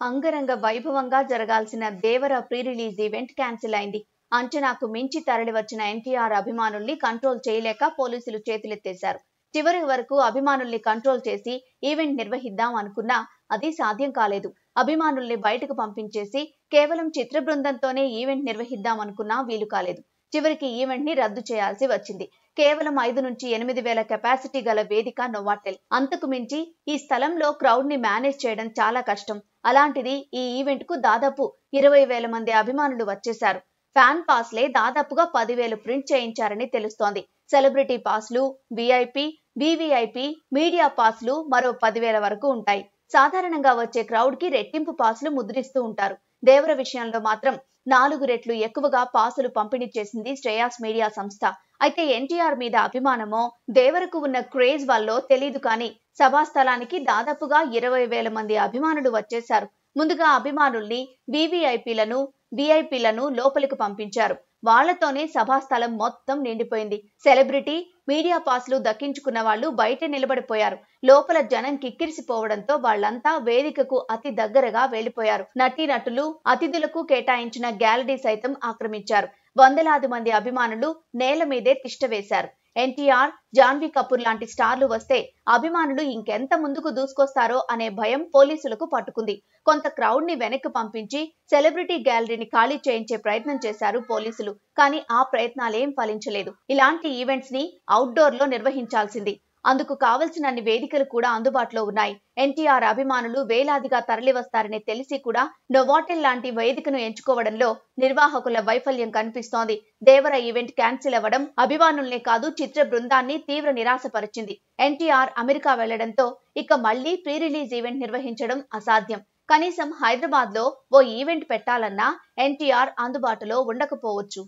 అంగరంగ వైభవంగా జరగాల్సిన దేవర ప్రీ రిలీజ్ ఈవెంట్ క్యాన్సిల్ అయింది. అంచనాకు మించి తరలివచ్చిన ఎన్టీఆర్ అభిమానుల్ని కంట్రోల్ చేయలేక పోలీసులు చేతులెత్తేశారు. చివరి వరకు అభిమానుల్ని కంట్రోల్ చేసి ఈవెంట్ నిర్వహిద్దాం అనుకున్నా అది సాధ్యం కాలేదు. అభిమానుల్ని బయటకు పంపించేసి కేవలం చిత్ర బృందంతోనే ఈవెంట్ నిర్వహిద్దాం అనుకున్నా వీలు కాలేదు. చివరికి ఈవెంట్ ని రద్దు చేయాల్సి వచ్చింది. కేవలం 5 నుంచి 8 వేల కెపాసిటీ గల వేదిక నోవాటెల్. అంతకు మించి ఈ స్థలంలో క్రౌడ్ ని మేనేజ్ చేయడం చాలా కష్టం. అలాంటిది ఈ ఈవెంట్ కు దాదాపు 20,000 మంది అభిమానులు వచ్చేశారు. ఫ్యాన్ పాస్లే దాదాపుగా 10,000 ప్రింట్ చేయించారని తెలుస్తోంది. సెలబ్రిటీ పాస్లు, విఐపి, వివిఐపి, మీడియా పాస్లు మరో 10,000 వరకు ఉంటాయి. సాధారణంగా వచ్చే క్రౌడ్ కి రెట్టింపు పాస్లు ముద్రిస్తూ ఉంటారు. దేవర విషయంలో మాత్రం 4 రెట్లు ఎక్కువగా పాసులు పంపిణీ చేసింది శ్రేయాస్ మీడియా సంస్థ. అయితే ఎన్టీఆర్ మీద అభిమానమో దేవరకు ఉన్న క్రేజ్ వల్లో తెలీదు కానీ సభాస్థలానికి దాదాపుగా 20,000 మంది అభిమానులు వచ్చేశారు. ముందుగా అభిమానుల్ని వివిఐపీలను, విఐపీలను లోపలికి పంపించారు. వాళ్లతోనే సభాస్థలం మొత్తం నిండిపోయింది. సెలబ్రిటీ, మీడియా పాస్లు దక్కించుకున్న వాళ్ళు బయట నిలబడిపోయారు. లోపల జనం కిక్కిరిసిపోవడంతో వాళ్లంతా వేదికకు అతి దగ్గరగా వెళ్లిపోయారు. నటీనటులు, అతిథులకు కేటాయించిన గ్యాలరీ సైతం ఆక్రమించారు. వందలాది మంది అభిమానులు నేల మీదే తిష్టవేశారు. ఎన్టీఆర్, జాన్వీ కపూర్ లాంటి స్టార్లు వస్తే అభిమానులు ఇంకెంత ముందుకు దూసుకొస్తారో అనే భయం పోలీసులకు పట్టుకుంది. కొంత క్రౌడ్ ని వెనక్కి పంపించి సెలబ్రిటీ గ్యాలరీని ఖాళీ చేయించే ప్రయత్నం చేశారు పోలీసులు. కానీ ఆ ప్రయత్నాలేం ఫలించలేదు. ఇలాంటి ఈవెంట్స్ ని అవుట్డోర్ లో నిర్వహించాల్సింది. అందుకు కావలసినన్ని వేదికలు కూడా అందుబాటులో ఉన్నాయి. ఎన్టీఆర్ అభిమానులు వేలాదిగా తరలివస్తారని తెలిసి కూడా నోవాటెల్ లాంటి వేదికను ఎంచుకోవడంలో నిర్వాహకుల వైఫల్యం కనిపిస్తోంది. దేవర ఈవెంట్ క్యాన్సిల్ అవ్వడం అభిమానుల్నే కాదు చిత్ర బృందాన్ని తీవ్ర నిరాశపరిచింది. ఎన్టీఆర్ అమెరికా వెళ్లడంతో ఇక మళ్లీ ప్రీ రిలీజ్ ఈవెంట్ నిర్వహించడం అసాధ్యం. కనీసం హైదరాబాద్ లో ఓ ఈవెంట్ పెట్టాలన్నా ఎన్టీఆర్ అందుబాటులో ఉండకపోవచ్చు.